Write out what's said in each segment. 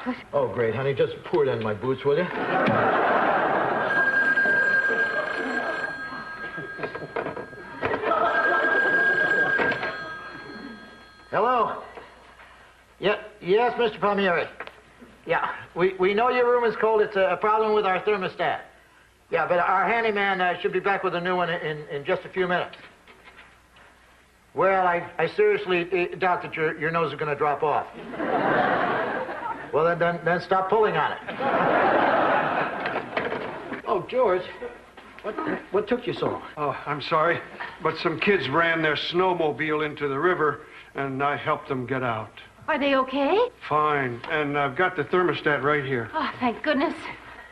chocolate. Oh, great, honey. Just pour it in my boots, will you? Hello? Yeah, yes, Mr. Palmieri. Yeah, we know your room is cold. It's a problem with our thermostat. Yeah, but our handyman should be back with a new one in just a few minutes. Well, I seriously doubt that your nose is going to drop off. Well, then stop pulling on it. Oh, George, what took you so long? Oh, I'm sorry, but some kids ran their snowmobile into the river, and I helped them get out. Are they okay? Fine, and I've got the thermostat right here. Oh, thank goodness.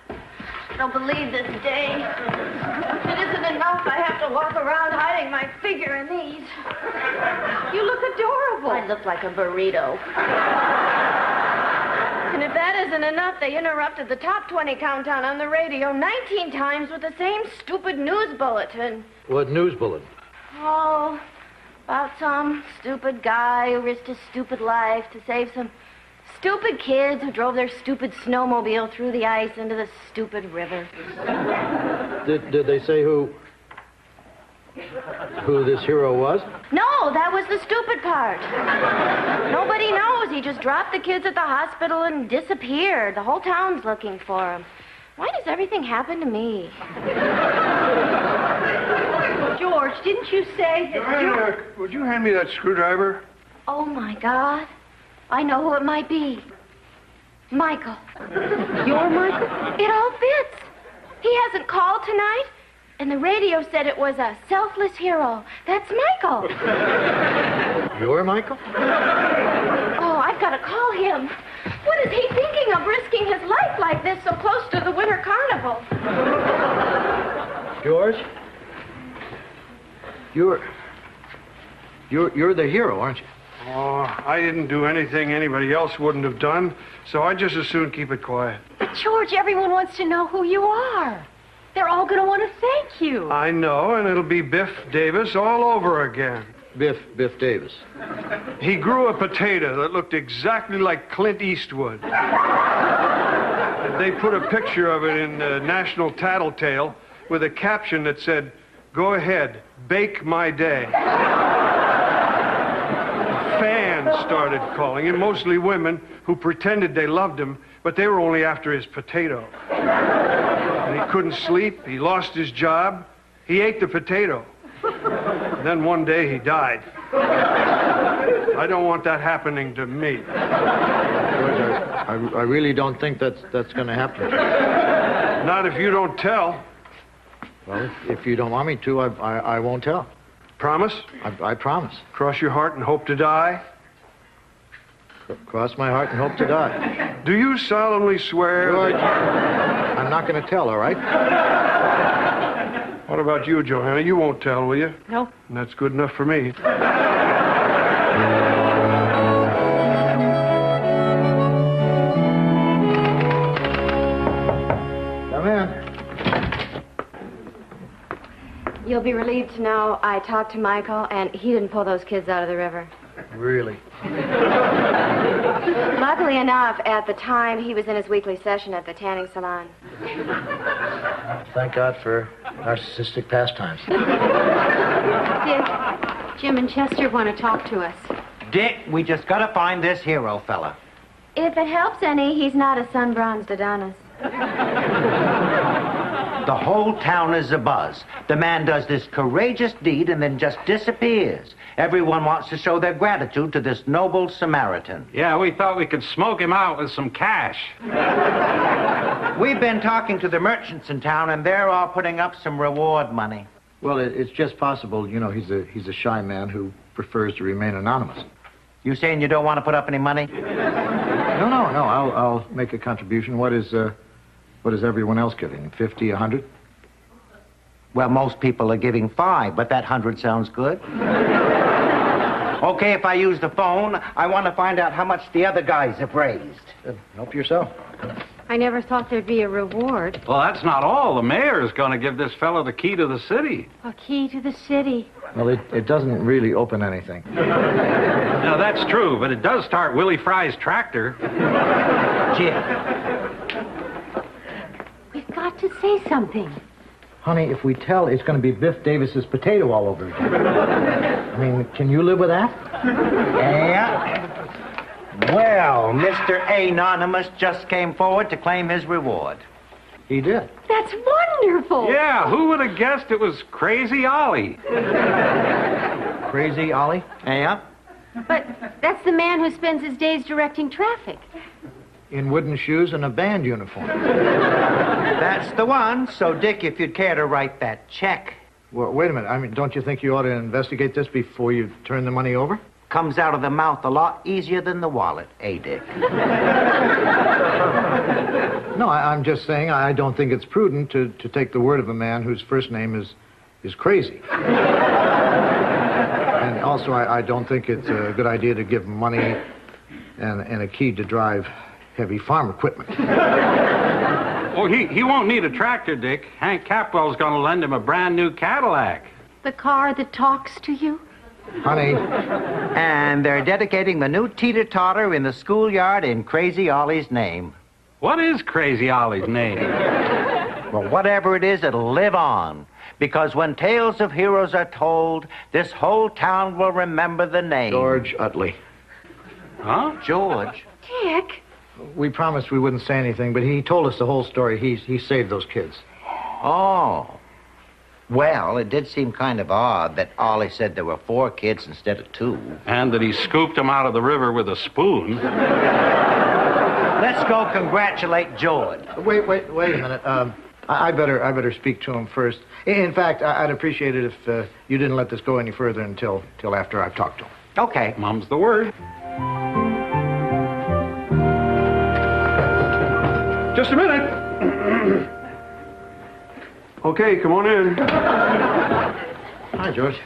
I don't believe this day. It isn't enough. I have to walk around hiding my figure in these. You look adorable. I look like a burrito. And if that isn't enough, they interrupted the top 20 countdown on the radio 19 times with the same stupid news bulletin. What news bulletin? Oh, about some stupid guy who risked his stupid life to save some stupid kids who drove their stupid snowmobile through the ice into the stupid river. Did they say who this hero was? No, that was the stupid part. Nobody knows. He just dropped the kids at the hospital and disappeared. The whole town's looking for him. Why does everything happen to me? George, didn't you say that Joanna, would you hand me that screwdriver? Oh, my God. I know who it might be. Michael. You're Michael? It all fits. He hasn't called tonight, and the radio said it was a selfless hero. That's Michael. You're Michael? Oh, I've got to call him. What is he thinking of risking his life like this so close to the winter carnival? George? You're the hero, aren't you? Oh, I didn't do anything anybody else wouldn't have done, so I just as soon keep it quiet. But, George, everyone wants to know who you are. They're all going to want to thank you. I know, and it'll be Biff Davis all over again. Biff Davis. He grew a potato that looked exactly like Clint Eastwood. They put a picture of it in the National Tattletale with a caption that said, "Go ahead, bake my day." Fans started calling him, mostly women who pretended they loved him, but they were only after his potato. And he couldn't sleep, he lost his job, he ate the potato. And then one day he died. I don't want that happening to me. George, I really don't think that's going to happen. Not if you don't tell. Well, if you don't want me to, I won't tell. Promise? I promise. Cross your heart and hope to die? Cross my heart and hope to die. Do you solemnly swear? George, I'm not going to tell, all right? What about you, Johanna? You won't tell, will you? No. And that's good enough for me. Come in. You'll be relieved to know I talked to Michael, and he didn't pull those kids out of the river. Really? Luckily enough, at the time, he was in his weekly session at the tanning salon. Thank God for narcissistic pastimes. Dick, Jim and Chester want to talk to us. Dick, we just gotta find this hero fella. If it helps any, he's not a sun-bronzed Adonis. The whole town is abuzz. The man does this courageous deed and then just disappears. Everyone wants to show their gratitude to this noble Samaritan. Yeah, we thought we could smoke him out with some cash. We've been talking to the merchants in town, and they're all putting up some reward money. Well, it's just possible, you know, he's a shy man who prefers to remain anonymous. You saying you don't want to put up any money? No. I'll make a contribution. What is everyone else giving? 50, 100? Well, most people are giving 5, but that 100 sounds good. Okay, if I use the phone, I want to find out how much the other guys have raised. Help yourself. I never thought there'd be a reward. Well, that's not all. The mayor is going to give this fellow the key to the city. A key to the city. Well, it doesn't really open anything. Now, that's true, but it does start Willie Fry's tractor. Jim. We've got to say something. Honey, if we tell, it's going to be Biff Davis's potato all over again. I mean, can you live with that? Yeah. Well, Mr. Anonymous just came forward to claim his reward. He did. That's wonderful. Yeah, who would have guessed it was Crazy Ollie? Crazy Ollie? Yeah? But that's the man who spends his days directing traffic. In wooden shoes and a band uniform. That's the one. So, Dick, if you'd care to write that check. Well, wait a minute. I mean, don't you think you ought to investigate this before you turn the money over? Comes out of the mouth a lot easier than the wallet, eh, Dick? No, I'm just saying I don't think it's prudent to take the word of a man whose first name is Crazy. And also, I don't think it's a good idea to give him money and a key to drive heavy farm equipment. Oh, he won't need a tractor, Dick. Hank Capwell's going to lend him a brand new Cadillac. The car that talks to you? Honey. And they're dedicating the new teeter-totter in the schoolyard in Crazy Ollie's name. What is Crazy Ollie's name? Well, whatever it is, it'll live on. Because when tales of heroes are told, this whole town will remember the name. George Utley. Huh? George? Dick. We promised we wouldn't say anything, but he told us the whole story. He saved those kids. Oh. Well, it did seem kind of odd that Ollie said there were 4 kids instead of 2. And that he scooped them out of the river with a spoon. Let's go congratulate George. Wait a minute. I better speak to him first. In fact, I'd appreciate it if you didn't let this go any further until after I've talked to him. Okay. Mum's the word. Just a minute. Okay, come on in. Hi, George.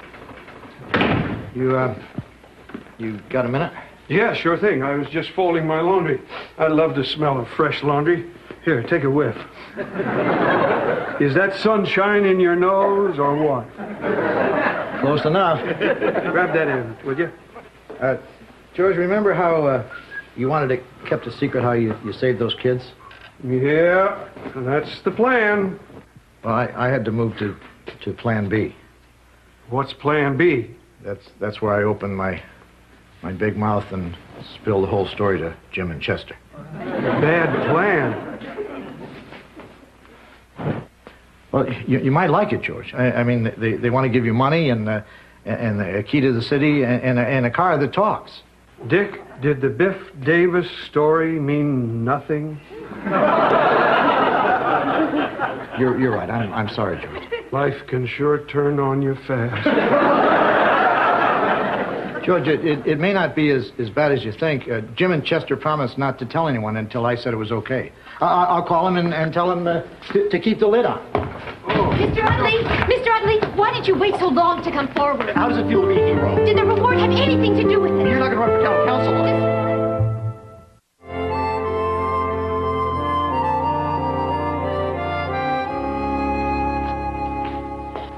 You got a minute? Yeah, sure thing. I was just folding my laundry. I love the smell of fresh laundry. Here, take a whiff. Is that sunshine in your nose or what? Close enough. Grab that in, would you? George, remember how you wanted it kept a secret how you saved those kids? Yeah, that's the plan. Well, I had to move to Plan B. What's Plan B? That's where I opened my big mouth and spilled the whole story to Jim and Chester. Bad plan. Well, you might like it, George. I mean, they want to give you money and a key to the city and a car that talks. Dick, did the Biff Davis story mean nothing? You're right. I'm sorry, George. Life can sure turn on you fast. George, it may not be as bad as you think. Jim and Chester promised not to tell anyone until I said it was okay. I'll call him and tell him to keep the lid on. Mr. Utley, why did you wait so long to come forward? How does it feel to be a hero? Did the reward have anything to do with it? You're not going to run for town council on it.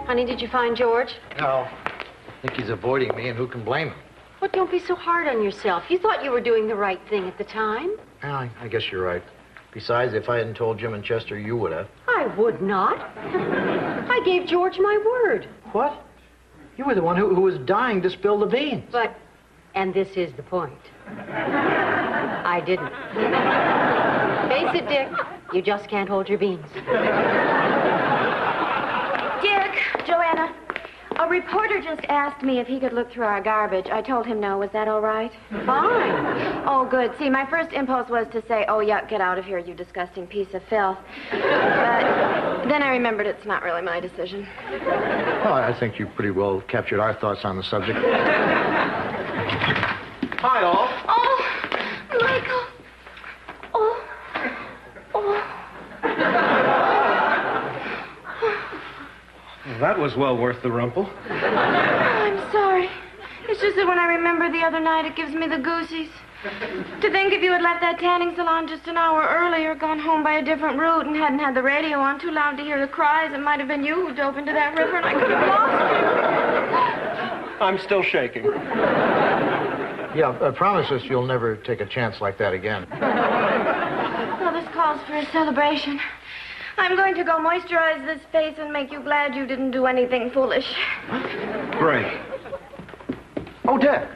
Honey, did you find George? No. I think he's avoiding me, and who can blame him? Well, don't be so hard on yourself. You thought you were doing the right thing at the time. I guess you're right. Besides, if I hadn't told Jim and Chester, you would have. I would not. I gave George my word. What? You were the one who was dying to spill the beans. But, and this is the point, I didn't. Face it, Dick, you just can't hold your beans. Dick, Joanna, a reporter just asked me if he could look through our garbage. I told him no. Was that all right? Fine. Oh, good. See, my first impulse was to say, oh, yuck, get out of here, you disgusting piece of filth. But then I remembered it's not really my decision. Well, I think you pretty well captured our thoughts on the subject. Hi, all. Oh, Michael. Oh. That was well worth the rumple. Oh, I'm sorry. It's just that when I remember the other night, it gives me the goosies. To think if you had left that tanning salon just an hour earlier, gone home by a different route, and hadn't had the radio on too loud to hear the cries, it might have been you who dove into that river, and I could have lost you. I'm still shaking. Yeah, promise us you'll never take a chance like that again. calls for a celebration. I'm going to go moisturize this face and make you glad you didn't do anything foolish. Great. Oh, Dick,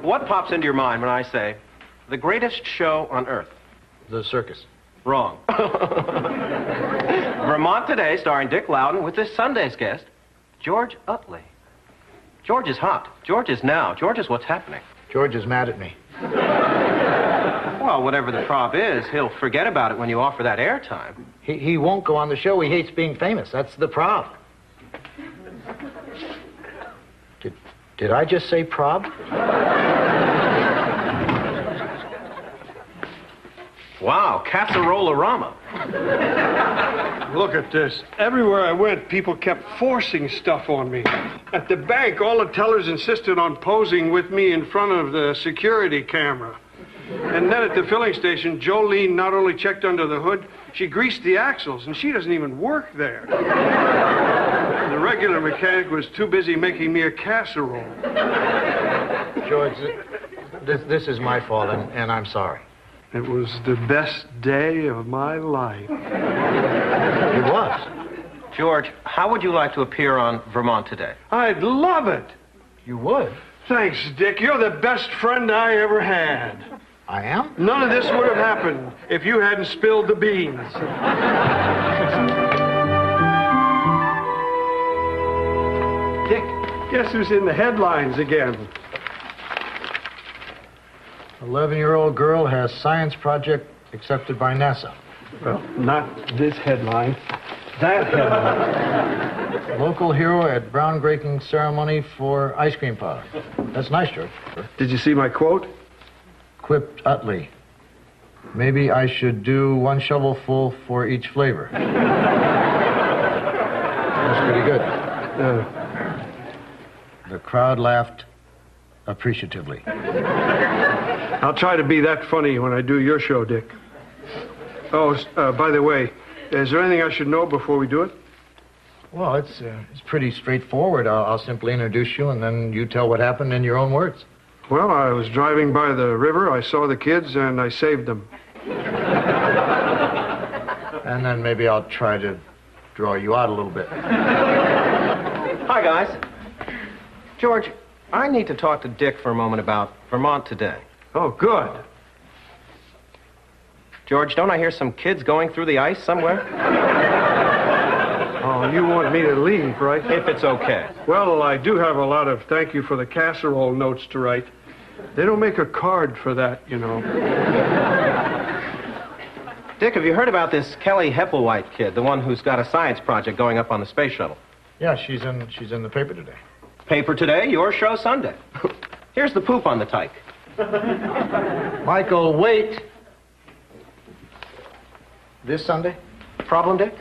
what pops into your mind when I say the greatest show on earth? The circus. Wrong. Vermont Today, starring Dick Loudon, with this Sunday's guest, George Utley. George is hot. George is now. George is what's happening. George is mad at me. Well, whatever the prop is, he'll forget about it when you offer that airtime. He won't go on the show. He hates being famous. That's the prob. Did I just say prob? Wow, casserole-orama. Look at this. Everywhere I went, people kept forcing stuff on me. At the bank, all the tellers insisted on posing with me in front of the security camera. And then at the filling station, Jolene not only checked under the hood, she greased the axles, and she doesn't even work there. The regular mechanic was too busy making me a casserole. George, this is my fault, and I'm sorry. It was the best day of my life. It was. George, how would you like to appear on Vermont Today? I'd love it. You would? Thanks, Dick. You're the best friend I ever had. I am? None of this would have happened if you hadn't spilled the beans. Dick. Guess who's in the headlines again? 11-year-old girl has science project accepted by NASA. Well, not this headline. That headline. Local hero at groundbreaking ceremony for ice cream parlor. That's nice, George. Did you see my quote? Quipped Utley. Maybe I should do one shovelful for each flavor. That's pretty good. The crowd laughed appreciatively. I'll try to be that funny when I do your show, Dick. Oh, by the way, is there anything I should know before we do it? Well, it's pretty straightforward. I'll simply introduce you, and then you tell what happened in your own words. Well, I was driving by the river, I saw the kids, and I saved them. And then maybe I'll try to draw you out a little bit. Hi, guys. George, I need to talk to Dick for a moment about Vermont Today. Oh, good. George, don't I hear some kids going through the ice somewhere? Oh, you want me to leave, right? If it's okay. Well, I do have a lot of thank you for the casserole notes to write. They don't make a card for that, you know. Dick, have you heard about this Kelly Hepplewhite kid, the one who's got a science project going up on the space shuttle? Yeah, she's in the paper today. Paper today, your show Sunday. Here's the poop on the tyke. Michael, wait. This Sunday? Problem, Dick?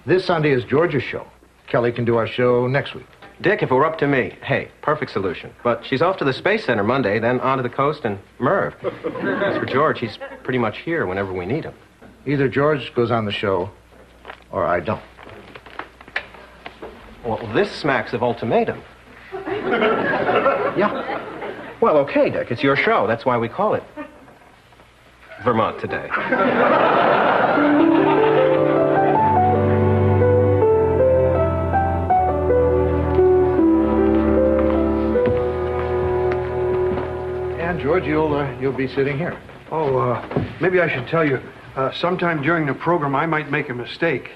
This Sunday is George's show. Kelly can do our show next week. Dick, if it were up to me, hey, perfect solution. But she's off to the Space Center Monday, then onto the coast and Merv. As for George, he's pretty much here whenever we need him. Either George goes on the show, or I don't. Well, this smacks of ultimatum. Yeah. Well, okay, Dick, it's your show. That's why we call it Vermont Today. And George, you'll be sitting here. Oh, maybe I should tell you, sometime during the program I might make a mistake.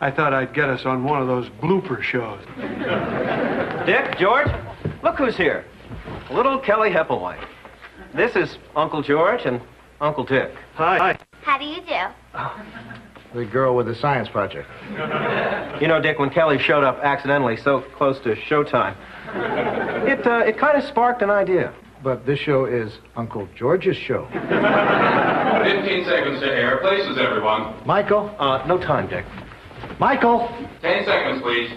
I thought I'd get us on one of those blooper shows. Dick, George, look who's here. Little Kelly Hepplewhite. This is Uncle George and Uncle Dick. Hi. How do you do? The girl with the science project. You know, Dick, when Kelly showed up accidentally so close to showtime, it kind of sparked an idea. But this show is Uncle George's show. 15 seconds to air. Places, everyone. Michael? No time, Dick. Michael? 10 seconds, please.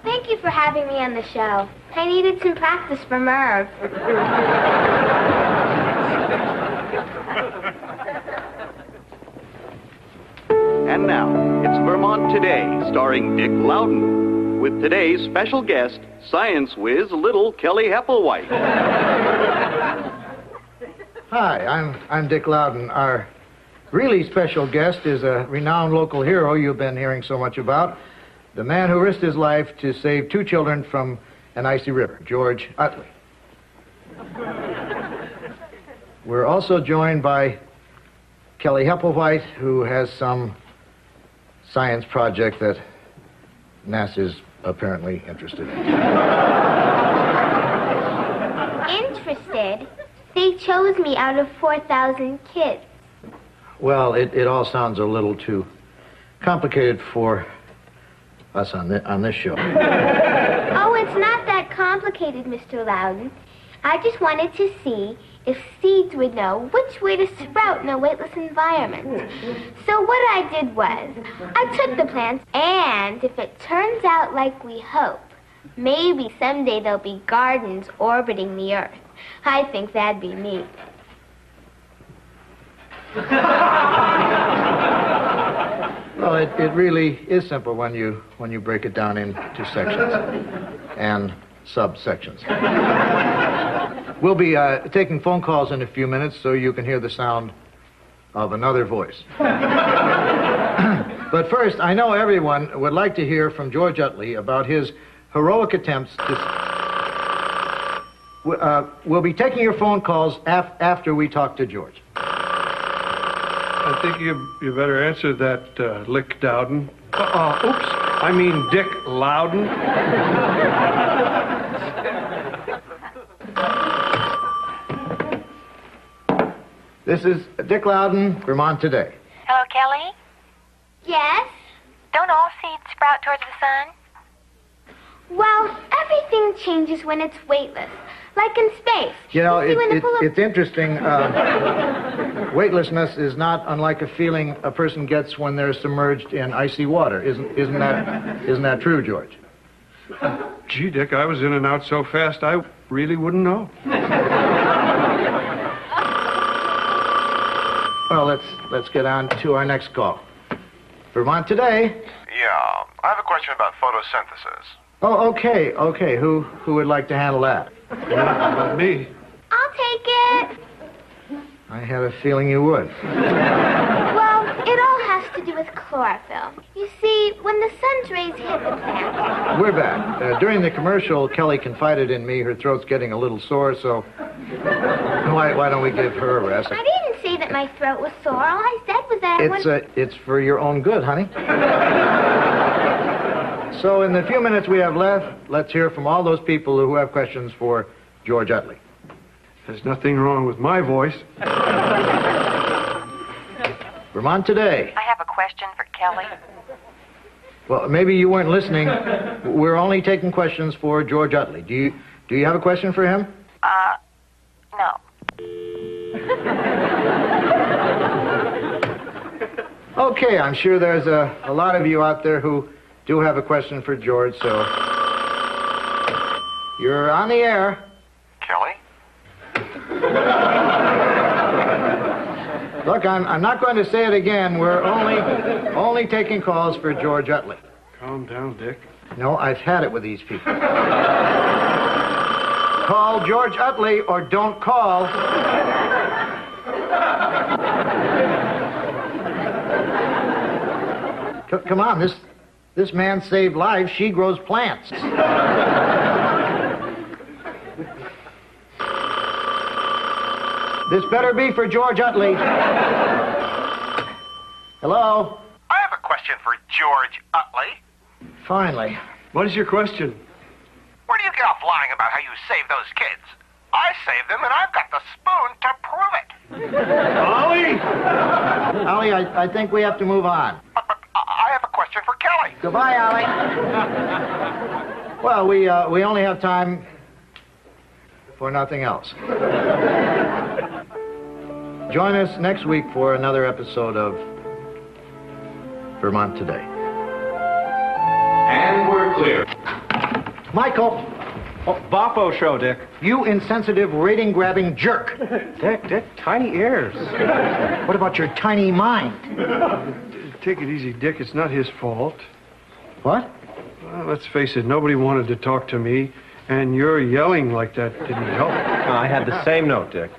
Thank you for having me on the show. I needed some practice for Merv. And now, it's Vermont Today, starring Dick Loudon, with today's special guest, science whiz little Kelly Hepplewhite. Hi, I'm Dick Loudon. Our really special guest is a renowned local hero you've been hearing so much about. The man who risked his life to save 2 children from an icy river, George Utley. We're also joined by Kelly Hepplewhite, who has some science project that NASA's apparently interested in. Interested? They chose me out of 4,000 kids. Well, it all sounds a little too complicated for us on this show. Oh, it's not that complicated, Mr. Loudon. I just wanted to see if seeds would know which way to sprout in a weightless environment. So what I did was, I took the plants, and if it turns out like we hope, maybe someday there'll be gardens orbiting the Earth. I think that'd be neat. Well, it really is simple when you break it down into sections and subsections. We'll be taking phone calls in a few minutes so you can hear the sound of another voice. But first, I know everyone would like to hear from George Utley about his heroic attempts to... we'll be taking your phone calls after we talk to George. I think you better answer that, Lick Dowden. Oops, I mean Dick Loudon. This is Dick Loudon, Vermont Today. Hello, Kelly? Yes? Don't all seeds sprout towards the sun? Well, everything changes when it's weightless, like in space. You know, see when the pull-up- it's interesting. Weightlessness is not unlike a feeling a person gets when they're submerged in icy water. Isn't that true, George? Gee, Dick, I was in and out so fast I really wouldn't know. Well, let's get on to our next call. Vermont Today. Yeah, I have a question about photosynthesis. Oh, okay. Who would like to handle that? Me. I'll take it. I had a feeling you would. Well, it all has to do with chlorophyll. You see, when the sun's rays hit the plant... We're back. During the commercial, Kelly confided in me her throat's getting a little sore, so why don't we give her a rest? I didn't say that my throat was sore. All I said was that it's for your own good, honey. So in the few minutes we have left, let's hear from all those people who have questions for George Utley. There's nothing wrong with my voice. Vermont Today. I have a question for Kelly. Well, maybe you weren't listening. We're only taking questions for George Utley. Do you have a question for him? No. Okay, I'm sure there's a lot of you out there who do have a question for George, so you're on the air. Kelly? Look, I'm not going to say it again. We're only taking calls for George Utley. Calm down, Dick. No, I've had it with these people. Call George Utley or don't call. Come on, this man saved lives. She grows plants. This better be for George Utley. Hello? I have a question for George Utley. Finally. What is your question? Where do you get off lying about how you saved those kids? I saved them, and I've got the spoon to prove it. Ollie! Ollie, I think we have to move on. But I have a question for Kelly. Goodbye, Ollie. Well, we only have time for nothing else. Join us next week for another episode of Vermont Today. And we're clear. Michael! Oh, Boffo show, Dick. You insensitive, rating-grabbing jerk. Dick, tiny ears. What about your tiny mind? Take it easy, Dick. It's not his fault. What? Well, let's face it, nobody wanted to talk to me, And your yelling like that didn't help. I had the same note, Dick.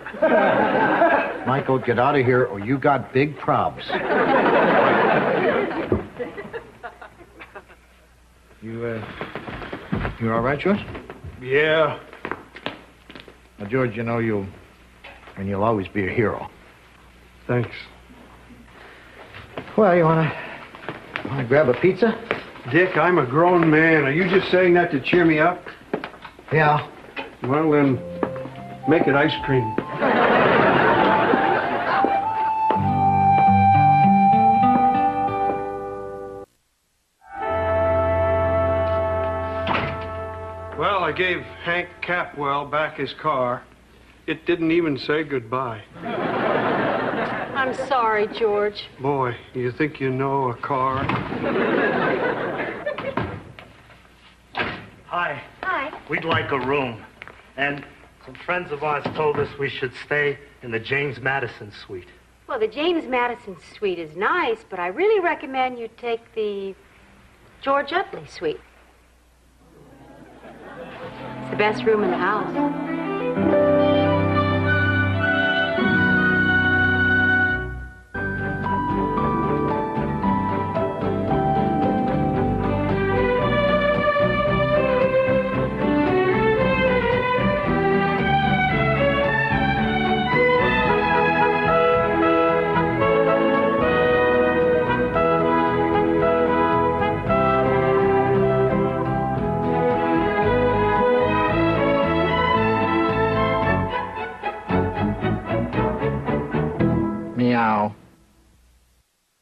Michael, get out of here or you got big probs. You all right, George? Yeah. Now, George, you know you'll always be a hero. Thanks. Well, you wanna grab a pizza? Dick, I'm a grown man. Are you just saying that to cheer me up? Yeah. Well, then, make it ice cream. Well, I gave Hank Capwell back his car. It didn't even say goodbye. I'm sorry, George. Boy, you think you know a car? Hi. Hi. We'd like a room. And some friends of ours told us we should stay in the James Madison suite. Well, the James Madison suite is nice, but I really recommend you take the George Utley suite. It's the best room in the house. Meow.